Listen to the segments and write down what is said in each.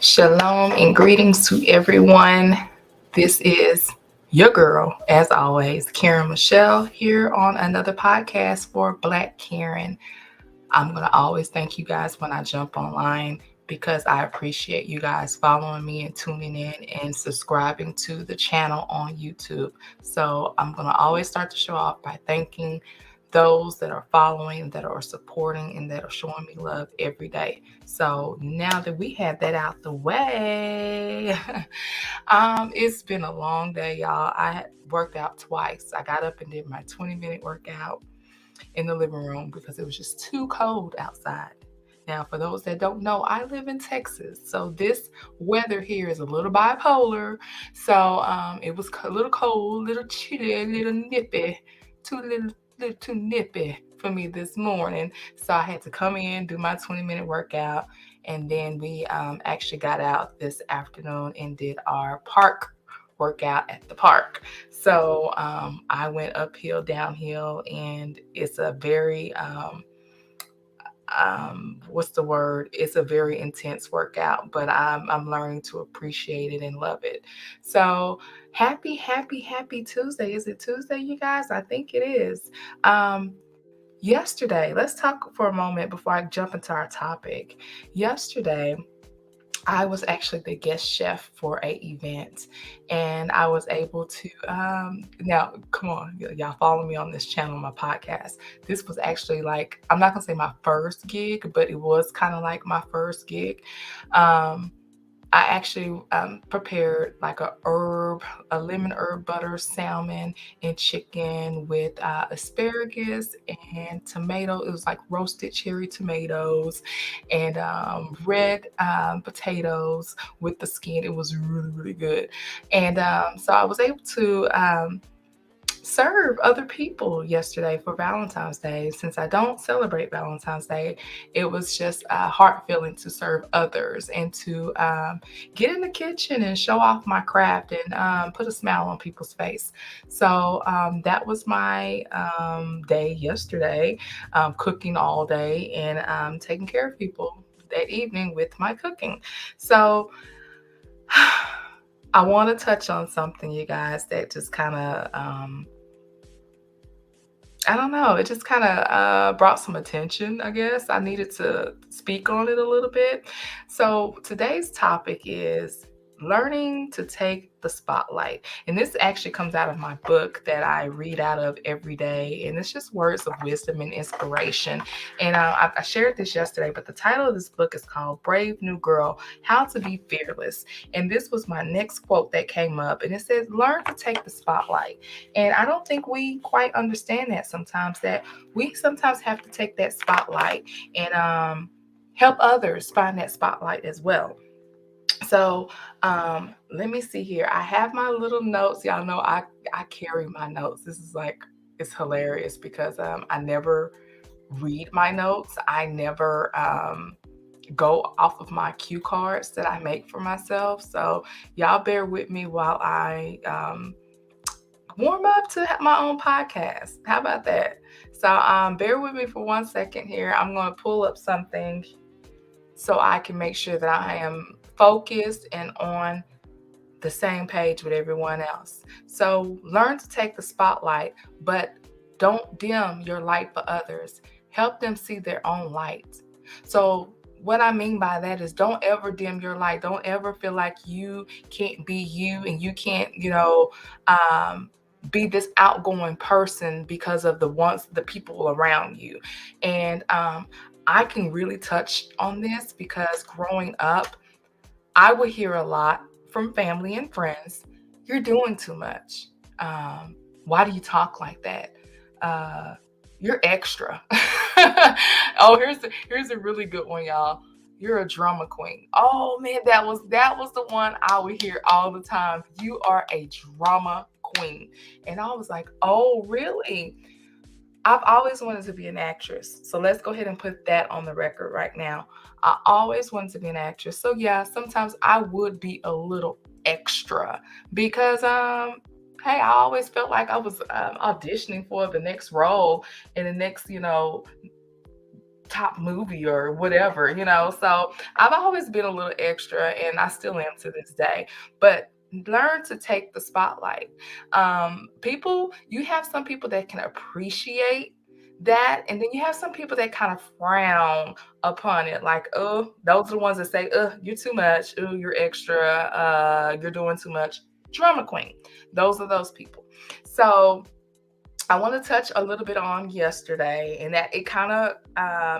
Shalom and greetings to everyone. This is your girl, as always, Karen Michelle, here on another podcast for Black Karen. I'm going to always thank you guys when I jump online because I appreciate you guys following me and tuning in and subscribing to the channel on YouTube. So I'm going to always start the show off by thanking those that are following, that are supporting, and that are showing me love every day. So now that we have that out the way, it's been a long day, y'all. I worked out twice. I got up and did my 20-minute workout in the living room because it was just too cold outside. Now, for those that don't know, I live in Texas, so this weather here is a little bipolar. So it was a little cold, a little chilly, a little nippy, little too nippy for me this morning. So I had to come in, do my 20-minute workout, and then we actually got out this afternoon and did our park workout at the park. So I went uphill, downhill, and it's a very what's the word? It's a very intense workout, but I'm learning to appreciate it and love it. So happy Tuesday. Is it Tuesday, you guys? I think it is. Yesterday, let's talk for a moment before I jump into our topic. Yesterday, I was actually the guest chef for a event, and I was able to. Now, come on, y'all follow me on this channel, my podcast. This was actually like, I'm not gonna say my first gig, but it was kind of like my first gig. Um, I actually prepared like a lemon herb butter salmon and chicken with asparagus and tomato. It was like roasted cherry tomatoes and red potatoes with the skin. It was really good. And so I was able to serve other people yesterday for Valentine's Day. Since I don't celebrate Valentine's Day, it was just heart filling to serve others and to get in the kitchen and show off my craft and put a smile on people's face. So that was my day yesterday, cooking all day and taking care of people that evening with my cooking. So I want to touch on something, you guys, that just kind of I don't know. It just kind of brought some attention, I guess. I needed to speak on it a little bit. So today's topic is learning to take the spotlight. And this actually comes out of my book that I read out of every day. And it's just words of wisdom and inspiration. And I shared this yesterday, but the title of this book is called Brave New Girl, How to Be Fearless. And this was my next quote that came up. And it says, learn to take the spotlight. And I don't think we quite understand that sometimes, that we sometimes have to take that spotlight and help others find that spotlight as well. So let me see here. I have my little notes. Y'all know I carry my notes. This is like, it's hilarious because I never read my notes. I never go off of my cue cards that I make for myself. So y'all bear with me while I warm up to my own podcast. How about that? So bear with me for 1 second here. I'm going to pull up something so I can make sure that I am focused and on the same page with everyone else. So learn to take the spotlight, but don't dim your light for others. Help them see their own light. So what I mean by that is don't ever dim your light. Don't ever feel like you can't be you and you can't, be this outgoing person because of the people around you. And I can really touch on this because growing up, I would hear a lot from family and friends, you're doing too much. Why do you talk like that? Uh, you're extra. Oh, here's a really good one, y'all. You're a drama queen. Oh man, that was the one I would hear all the time. You are a drama queen. And I was like, oh really? I've always wanted to be an actress. So let's go ahead and put that on the record right now. I always wanted to be an actress. So yeah, sometimes I would be a little extra because hey, I always felt like I was auditioning for the next role in the next, top movie or whatever, you know. So I've always been a little extra, and I still am to this day. But learn to take the spotlight. People, you have some people that can appreciate that, and then you have some people that kind of frown upon it, like, oh, those are the ones that say, oh, you're too much, oh, you're extra, you're doing too much. Drama queen. Those are those people. So I want to touch a little bit on yesterday, and that it kind of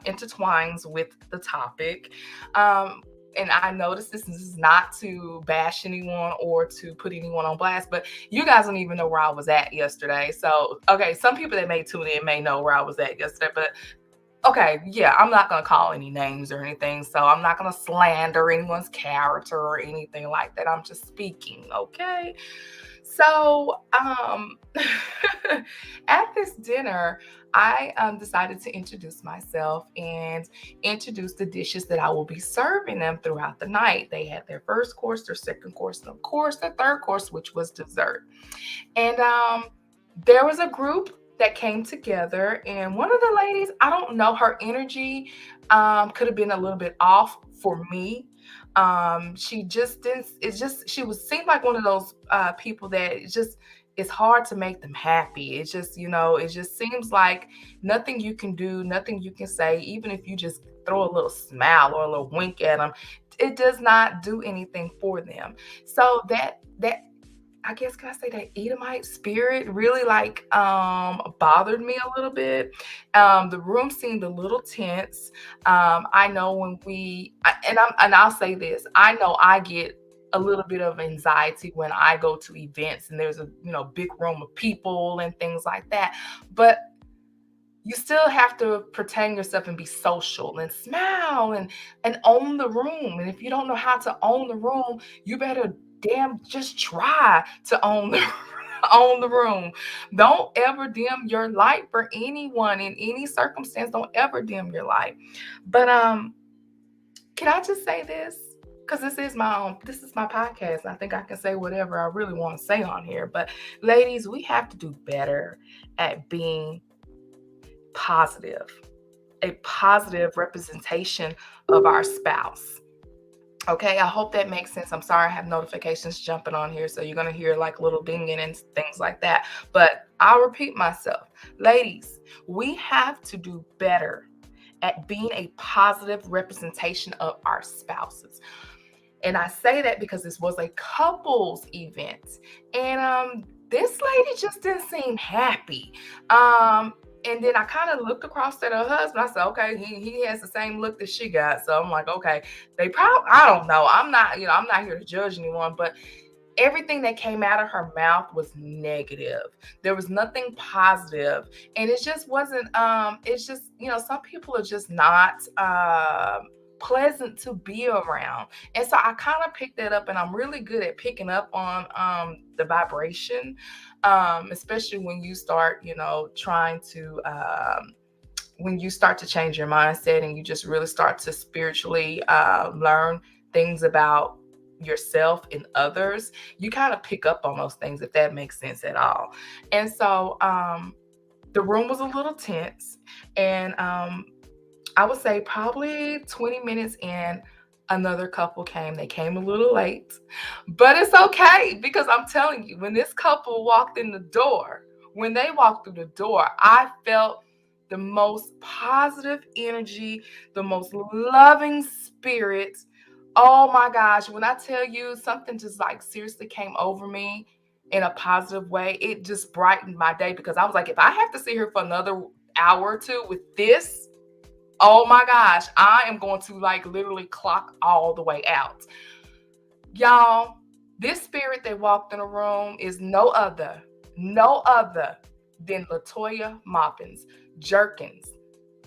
intertwines with the topic. Um, and I noticed this is not to bash anyone or to put anyone on blast, but you guys don't even know where I was at yesterday. So, okay, some people that may tune in may know where I was at yesterday, but okay, yeah, I'm not going to call any names or anything. So I'm not going to slander anyone's character or anything like that. I'm just speaking, okay? So, at this dinner, I decided to introduce myself and introduce the dishes that I will be serving them throughout the night. They had their first course, their second course, and of course, their third course, which was dessert. And there was a group that came together, and one of the ladies, I don't know, her energy could have been a little bit off for me. She just didn't, it's just, she was seemed like one of those people that it's hard to make them happy. It's just, it just seems like nothing you can do, nothing you can say, even if you just throw a little smile or a little wink at them, it does not do anything for them. So that I guess, can I say, that Edomite spirit really like bothered me a little bit. The room seemed a little tense. I know when and I'll say this, I know I get a little bit of anxiety when I go to events and there's a big room of people and things like that. But you still have to pretend yourself and be social and smile and own the room. And if you don't know how to own the room, you better damn just try to own the own the room. Don't ever dim your light for anyone in any circumstance. Don't ever dim your light. But can I just say this? Because this is my podcast. I think I can say whatever I really want to say on here. But ladies, we have to do better at being positive, a positive representation of our spouse. Okay, I hope that makes sense. I'm sorry I have notifications jumping on here, so you're going to hear like little dinging and things like that. But I'll repeat myself. Ladies, we have to do better at being a positive representation of our spouses. And I say that because this was a couples event. And this lady just didn't seem happy. And then I kind of looked across at her husband. I said, okay, he has the same look that she got. So I'm like, okay, they probably, I don't know. I'm not here to judge anyone, but everything that came out of her mouth was negative. There was nothing positive. And it just wasn't, it's just, some people are just not pleasant to be around. And so I kind of picked that up, and I'm really good at picking up on the vibration, especially when you start, trying to when you start to change your mindset and you just really start to spiritually learn things about yourself and others, you kind of pick up on those things, if that makes sense at all. And so the room was a little tense, and I would say probably 20 minutes in, another couple came. They came a little late, but it's okay, because I'm telling you, when this couple walked in the door, when they walked through the door, I felt the most positive energy, the most loving spirit. Oh my gosh, when I tell you, something just like seriously came over me in a positive way, it just brightened my day, because I was like, if I have to sit here for another hour or two with this, oh my gosh, I am going to like literally clock all the way out. Y'all, this spirit that walked in the room is no other than Latoya Moppins Jerkins.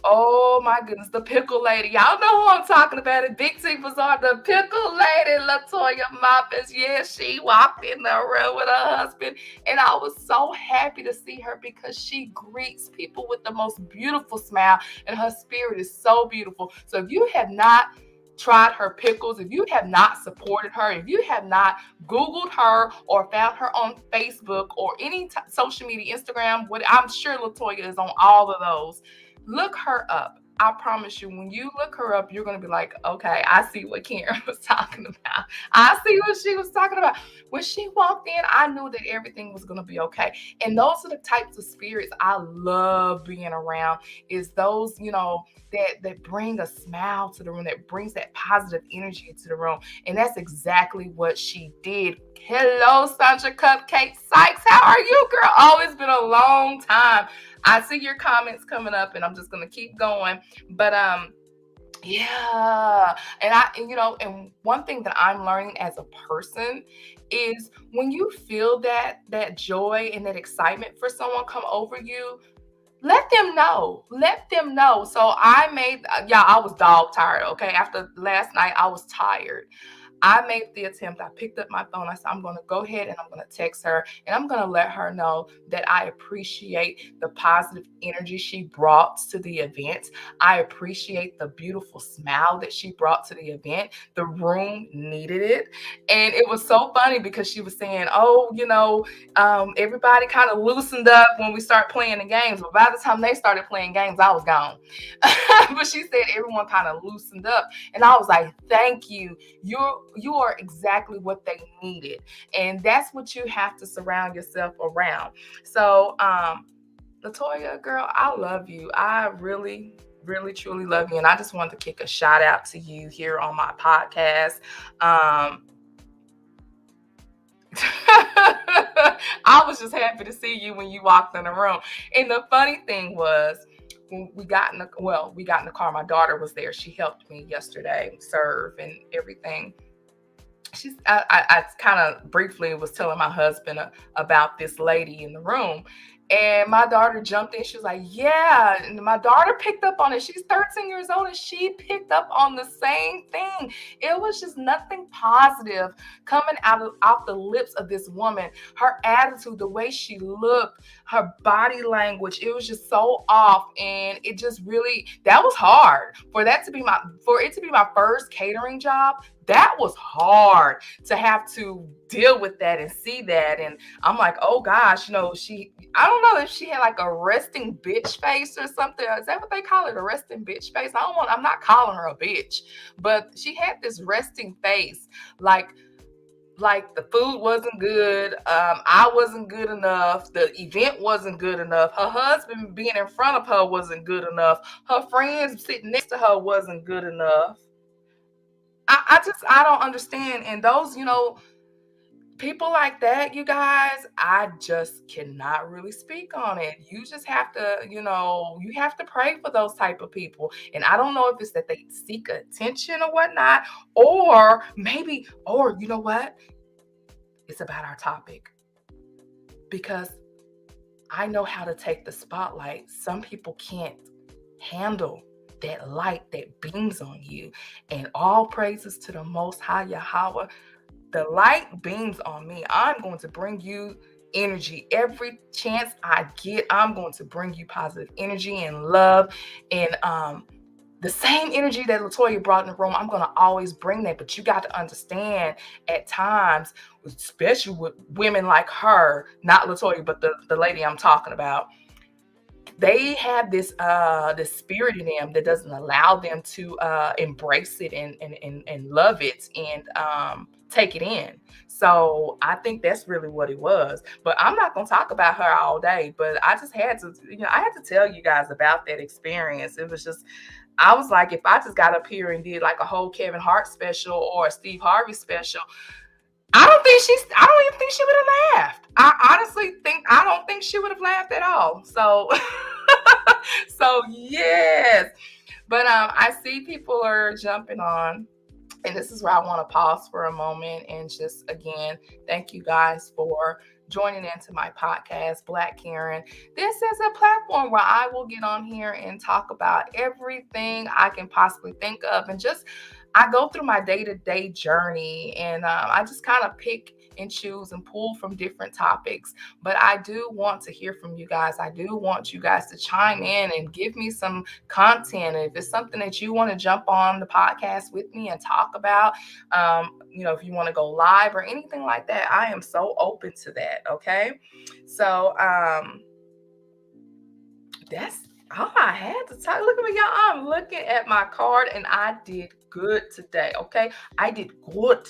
Oh my goodness, the pickle lady. Y'all know who I'm talking about. It Big T Bazaar, the pickle lady, Latoya Moppins. Yeah, she walked in the room with her husband. And I was so happy to see her, because she greets people with the most beautiful smile, and her spirit is so beautiful. So if you have not tried her pickles, if you have not supported her, if you have not Googled her or found her on Facebook or any social media, Instagram, I'm sure Latoya is on all of those. Look her up. I promise you, when you look her up, you're gonna be like, okay, I see what Karen was talking about. I see what she was talking about. When she walked in, I knew that everything was gonna be okay. And those are the types of spirits I love being around. Is those, that bring a smile to the room, that brings that positive energy to the room. And that's exactly what she did. Hello, Sandra Cupcake Sykes. How are you, girl? Oh, it's been a long time. I see your comments coming up, and I'm just gonna keep going. But yeah, and one thing that I'm learning as a person is when you feel that joy and that excitement for someone come over you, let them know. Let them know. So I made, yeah, I was dog tired. Okay. After last night, I was tired. I made the attempt. I picked up my phone. I said, I'm going to go ahead and I'm going to text her and I'm going to let her know that I appreciate the positive energy she brought to the event. I appreciate the beautiful smile that she brought to the event. The room needed it. And it was so funny because she was saying, oh, everybody kind of loosened up when we start playing the games. But by the time they started playing games, I was gone. But she said everyone kind of loosened up. And I was like, thank you. You are exactly what they needed. And that's what you have to surround yourself around. So Latoya, girl, I love you. I really, really, truly love you. And I just wanted to kick a shout out to you here on my podcast. I was just happy to see you when you walked in the room. And the funny thing was, when we got in the car. My daughter was there. She helped me yesterday serve and everything. I kind of briefly was telling my husband about this lady in the room. And my daughter jumped in. She was like, yeah. And my daughter picked up on it. She's 13 years old and she picked up on the same thing. It was just nothing positive coming out the lips of this woman. Her attitude, the way she looked, her body language, it was just so off. And it just really, that was hard. For it to be my first catering job, that was hard to have to deal with that and see that. And I'm like, oh gosh, I don't know if she had like a resting bitch face or something. Is that what they call it? A resting bitch face? I'm not calling her a bitch, but she had this resting face, like the food wasn't good. I wasn't good enough. The event wasn't good enough. Her husband being in front of her wasn't good enough. Her friends sitting next to her wasn't good enough. I don't understand. And those, people like that, you guys, I just cannot really speak on it. You just have to, you have to pray for those type of people. And I don't know if it's that they seek attention or whatnot, or you know what? It's about our topic. Because I know how to take the spotlight. Some people can't handle that light that beams on you. And all praises to the Most High Yahweh. The light beams on me. I'm going to bring you energy every chance I get. I'm going to bring you positive energy and love, and the same energy that Latoya brought in the room. I'm going to always bring that. But you got to understand, at times, especially with women like her, not Latoya, but the lady I'm talking about, they have this spirit in them that doesn't allow them to embrace it and love it and take it in. So I think that's really what it was. But I'm not gonna talk about her all day. But I just had to, I had to tell you guys about that experience. It was just, I was like, if I just got up here and did like a whole Kevin Hart special or a Steve Harvey special, I don't even think she would have laughed. I don't think she would have laughed at all. So, so yes. But I see people are jumping on. And this is where I want to pause for a moment and just again thank you guys for joining into my podcast, Black Karen. This is a platform where I will get on here and talk about everything I can possibly think of, and just I go through my day-to-day journey, and I just kind of pick and choose and pull from different topics. But I do want to hear from you guys. I do want you guys to chime in and give me some content. If it's something that you want to jump on the podcast with me and talk about, if you want to go live or anything like that, I am so open to that. Okay. So that's Oh, I had to talk. Look at me, y'all. I'm looking at my card and I did good today. Okay. I did good.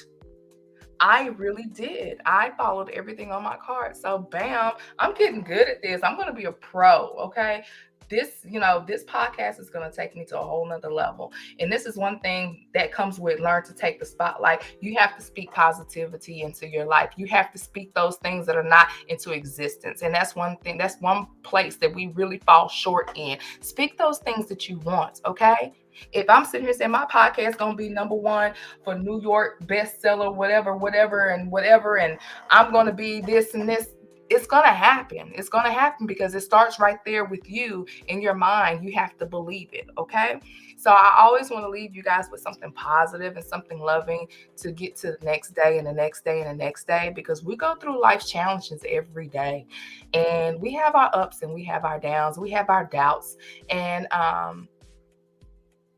I really did. I followed everything on my card. So bam, I'm getting good at this. I'm gonna be a pro, okay? This podcast is gonna take me to a whole nother level. And this is one thing that comes with learn to take the spotlight. You have to speak positivity into your life. You have to speak those things that are not into existence. And that's one thing, that's one place that we really fall short in. Speak those things that you want, okay? If I'm sitting here saying my podcast gonna be number one for New York bestseller, whatever, whatever, and whatever, and I'm gonna be this and this. It's gonna happen. It's gonna happen because it starts right there with you in your mind. You have to believe it, okay? So I always want to leave you guys with something positive and something loving to get to the next day and the next day and the next day because we go through life's challenges every day. And we have our ups and we have our downs, we have our doubts. And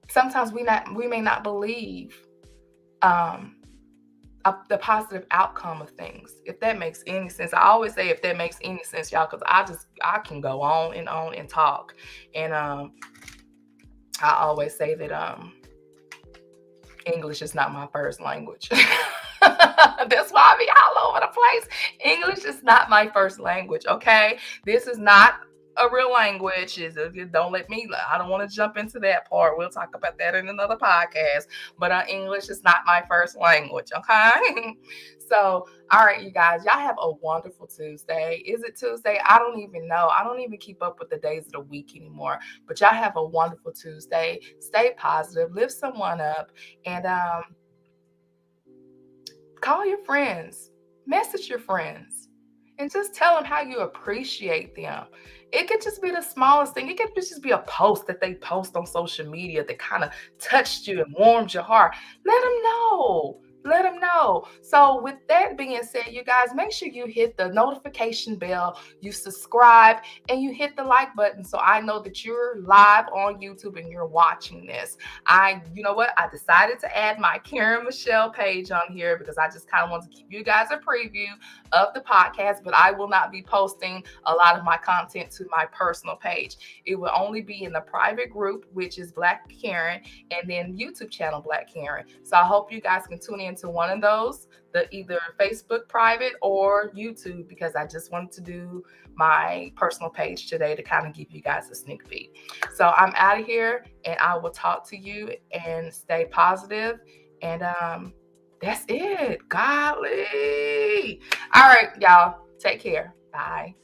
sometimes we may not believe um, the positive outcome of things. If that makes any sense, I always say if that makes any sense, y'all, because I can go on and talk, and I always say that English is not my first language. That's why I be all over the place. English is not my first language. Okay, this is not a real language. Don't let me. I don't want to jump into that part. We'll talk about that in another podcast. But English is not my first language. Okay. So, all right, you guys, y'all have a wonderful Tuesday. Is it Tuesday? I don't even know. I don't even keep up with the days of the week anymore. But y'all have a wonderful Tuesday. Stay positive. Lift someone up. And call your friends, message your friends, and just tell them how you appreciate them. It could just be the smallest thing. It could just be a post that they post on social media that kind of touched you and warmed your heart. Let them know. Let them know. So, with that being said, you guys, make sure you hit the notification bell, you subscribe, and you hit the like button so I know that you're live on YouTube and you're watching this. You know what? I decided to add my Karen Michelle page on here because I just kind of want to give you guys a preview of the podcast, but I will not be posting a lot of my content to my personal page. It will only be in the private group, which is Black Karen, and then YouTube channel Black Karen. So I hope you guys can tune into one of those, the either Facebook private or YouTube, because I just wanted to do my personal page today to kind of give you guys a sneak peek. So I'm out of here and I will talk to you and stay positive. And that's it. Golly. All right, y'all. Take care. Bye.